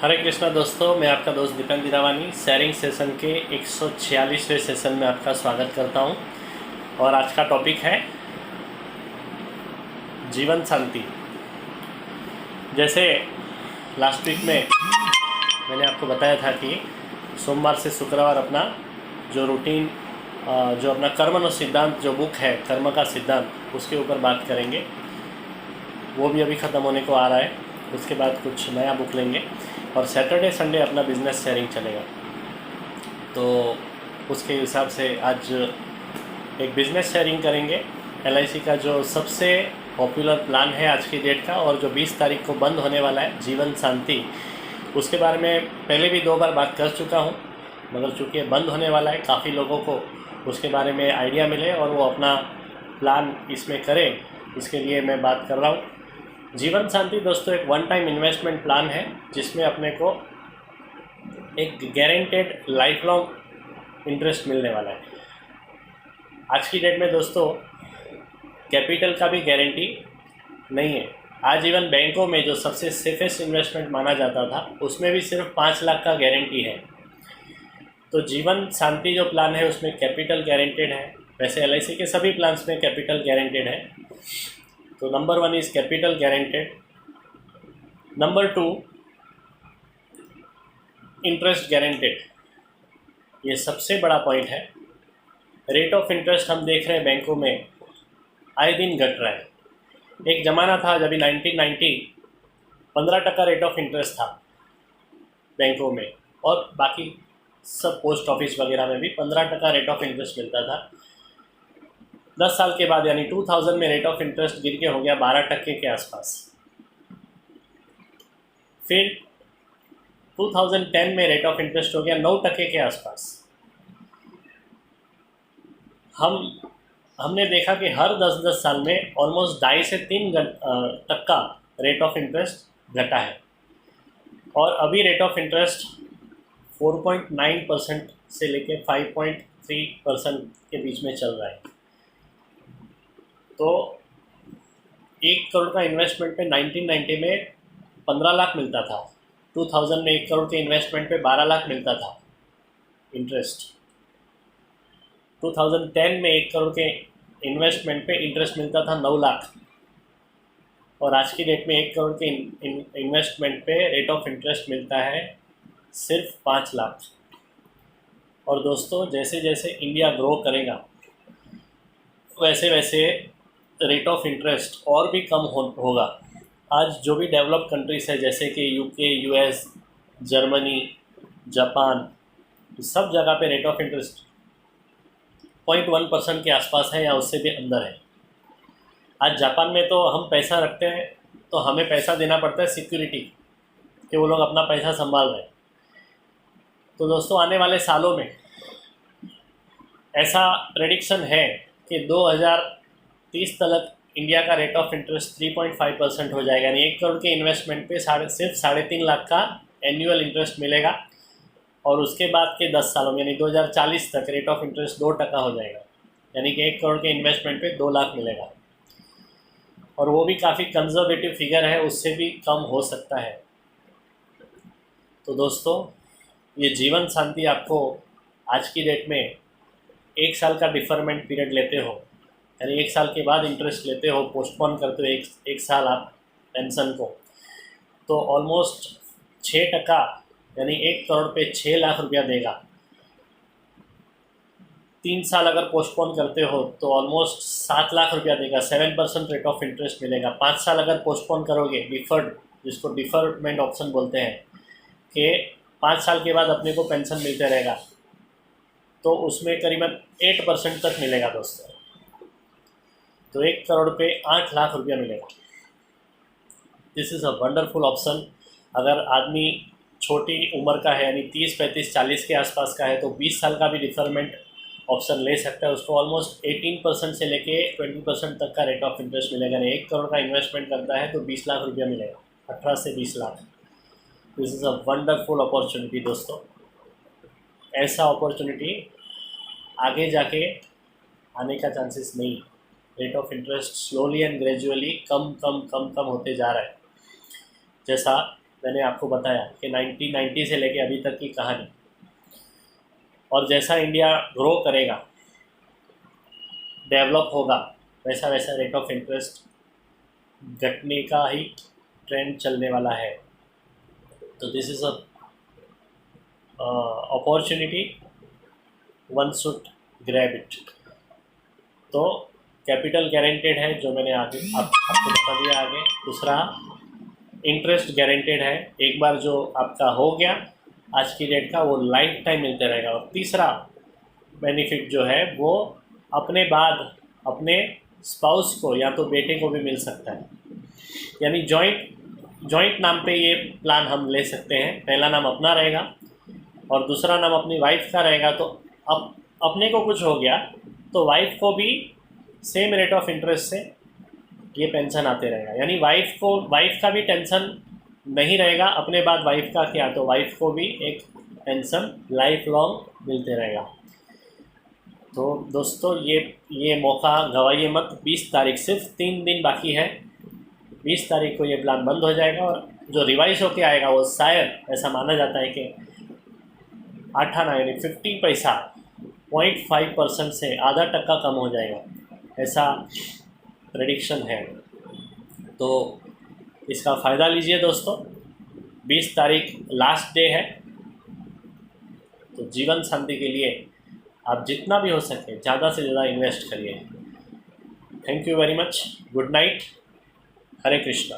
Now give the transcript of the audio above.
हरे कृष्णा दोस्तों, मैं आपका दोस्त दीपन दिरावानी शेयरिंग सेशन के 146वें सेशन में आपका स्वागत करता हूं। और आज का टॉपिक है जीवन शांति। जैसे लास्ट वीक में मैंने आपको बताया था कि सोमवार से शुक्रवार अपना जो रूटीन जो अपना कर्म सिद्धांत जो बुक है कर्म का सिद्धांत, उसके ऊपर बात करेंगे। वो भी अभी ख़त्म होने को आ रहा है। उसके बाद कुछ नया बुक लेंगे और सैटरडे संडे अपना बिजनेस शेयरिंग चलेगा। तो उसके हिसाब से आज एक बिज़नेस शेयरिंग करेंगे। LIC का जो सबसे पॉपुलर प्लान है आज की डेट का, और जो 20 तारीख को बंद होने वाला है जीवन शांति, उसके बारे में पहले भी 2 बार बात कर चुका हूँ। मगर चूँकि बंद होने वाला है, काफ़ी लोगों को उसके बारे में आइडिया मिले और वो अपना प्लान इसमें करें, इसके लिए मैं बात कर रहा हूँ। जीवन शांति दोस्तों एक वन टाइम इन्वेस्टमेंट प्लान है, जिसमें अपने को एक गारंटेड लाइफ लॉन्ग इंटरेस्ट मिलने वाला है। आज की डेट में दोस्तों कैपिटल का भी गारंटी नहीं है। आज इवन बैंकों में जो सबसे सेफेस्ट इन्वेस्टमेंट माना जाता था, उसमें भी सिर्फ 5 लाख का गारंटी है। तो जीवन शांति जो प्लान है उसमें कैपिटल गारंटेड है। वैसे LIC के सभी प्लान्स में कैपिटल गारंटेड है। तो number 1 is capital guaranteed. Number 2 interest guaranteed. ये सबसे बड़ा पॉइंट है। रेट ऑफ इंटरेस्ट हम देख रहे हैं बैंकों में आए दिन घट रहा है। एक ज़माना था जब 1990 15% रेट ऑफ इंटरेस्ट था बैंकों में, और बाकी सब पोस्ट ऑफिस वगैरह में भी 15% रेट ऑफ इंटरेस्ट मिलता था। 10 साल के बाद यानी 2000 में रेट ऑफ इंटरेस्ट गिर के हो गया 12% के आसपास। फिर 2010 में रेट ऑफ इंटरेस्ट हो गया 9% के आसपास। हमने देखा कि हर 10-10 साल में ऑलमोस्ट 2.5 से 3 तक का रेट ऑफ इंटरेस्ट घटा है। और अभी रेट ऑफ इंटरेस्ट 4.9% से लेके 5.3% के बीच में चल रहा है। तो 1 करोड़ का इन्वेस्टमेंट पे 1990 में 15 लाख मिलता था। 2000 में 1 करोड़ के इन्वेस्टमेंट पे 12 लाख मिलता था इंटरेस्ट। 2010 में 1 करोड़ के इन्वेस्टमेंट पे इंटरेस्ट मिलता था 9 लाख। और आज की डेट में 1 करोड़ के इन्वेस्टमेंट पे रेट ऑफ इंटरेस्ट मिलता है सिर्फ 5 लाख। और दोस्तों जैसे जैसे इंडिया ग्रो करेगा वैसे वैसे रेट ऑफ इंटरेस्ट और भी कम होगा। आज जो भी डेवलप्ड कंट्रीज़ है जैसे कि UK, US, जर्मनी, जापान, सब जगह पे रेट ऑफ इंटरेस्ट 0.1% के आसपास है या उससे भी अंदर है। आज जापान में तो हम पैसा रखते हैं तो हमें पैसा देना पड़ता है सिक्योरिटी कि वो लोग अपना पैसा संभाल रहे हैं। तो दोस्तों आने वाले सालों में ऐसा प्रेडिक्शन है कि 2030 तक इंडिया का रेट ऑफ इंटरेस्ट 3.5% हो जाएगा। यानी 1 करोड़ के इन्वेस्टमेंट पे सिर्फ 3.5 लाख का एनुअल इंटरेस्ट मिलेगा। और उसके बाद के 10 सालों में यानी 2040 तक रेट ऑफ इंटरेस्ट 2% हो जाएगा। यानी कि 1 करोड़ के इन्वेस्टमेंट पे 2 लाख मिलेगा। और वो भी काफ़ी कंजर्वेटिव फिगर है, उससे भी कम हो सकता है। तो दोस्तों ये जीवन शांति आपको आज की डेट में 1 साल का डिफरमेंट पीरियड लेते हो, यानी 1 साल के बाद इंटरेस्ट लेते हो, पोस्टपोन करते हो एक साल आप पेंशन को, तो ऑलमोस्ट 6% यानी 1 करोड़ पे 6 लाख रुपया देगा। 3 साल अगर पोस्टपोन करते हो तो ऑलमोस्ट 7 लाख रुपया देगा। 7% रेट ऑफ इंटरेस्ट मिलेगा। 5 साल अगर पोस्टपोन करोगे, डिफर्ड, जिसको डिफरमेंट ऑप्शन बोलते हैं, कि 5 साल के बाद अपने को पेंशन मिलते रहेगा, तो उसमें करीबन 8% तक मिलेगा दोस्तों। तो 1 करोड़ पे 8 लाख रुपया मिलेगा। This is a wonderful option. अगर आदमी छोटी उम्र का है यानी 30, 35, 40 के आसपास का है तो 20 साल का भी डिफरमेंट ऑप्शन ले सकता है। उसको ऑलमोस्ट 18% से लेके 20% तक का रेट ऑफ इंटरेस्ट मिलेगा। यानी 1 करोड़ का इन्वेस्टमेंट करता है तो 20 लाख रुपया मिलेगा, 18 से 20 lakh. This is a wonderful opportunity दोस्तों। ऐसा अपॉर्चुनिटी आगे जाके आने का चांसेस नहीं। Rate of interest slowly and gradually कम होते जा रहा है। जैसा मैंने आपको बताया कि 1990 से लेके अभी तक की कहानी। और जैसा इंडिया ग्रो करेगा, डेवलप होगा, वैसा वैसा रेट ऑफ इंटरेस्ट घटने का ही ट्रेंड चलने वाला है। तो this is a opportunity, one should grab it. तो कैपिटल गारंटेड है, जो मैंने आगे आपको बता दिया। आगे दूसरा, इंटरेस्ट गारंटेड है, एक बार जो आपका हो गया आज की डेट का, वो लाइफ टाइम मिलते रहेगा। और तीसरा बेनिफिट जो है वो अपने बाद अपने स्पाउस को या तो बेटे को भी मिल सकता है, यानी जॉइंट नाम पे ये प्लान हम ले सकते हैं। पहला नाम अपना रहेगा और दूसरा नाम अपनी वाइफ का रहेगा। तो अब अपने को कुछ हो गया तो वाइफ को भी सेम रेट ऑफ इंटरेस्ट से ये पेंशन आते रहेगा, यानी वाइफ का भी टेंशन नहीं रहेगा। अपने बाद वाइफ का क्या, तो वाइफ को भी एक पेंशन लाइफ लॉन्ग मिलते रहेगा। तो दोस्तों ये मौका गवाइए मत। 20 तारीख, सिर्फ 3 दिन बाकी है। 20 तारीख को ये प्लान बंद हो जाएगा और जो रिवाइज होके आएगा वो शायद ऐसा माना जाता है कि 8 आना यानी 50 पैसा 0.5% से आधा टक्का कम हो जाएगा, ऐसा प्रेडिक्शन है। तो इसका फ़ायदा लीजिए दोस्तों। 20 तारीख लास्ट डे है, तो जीवन शांति के लिए आप जितना भी हो सके ज़्यादा से ज़्यादा इन्वेस्ट करिए। Thank you very much. Good night. Hare Krishna.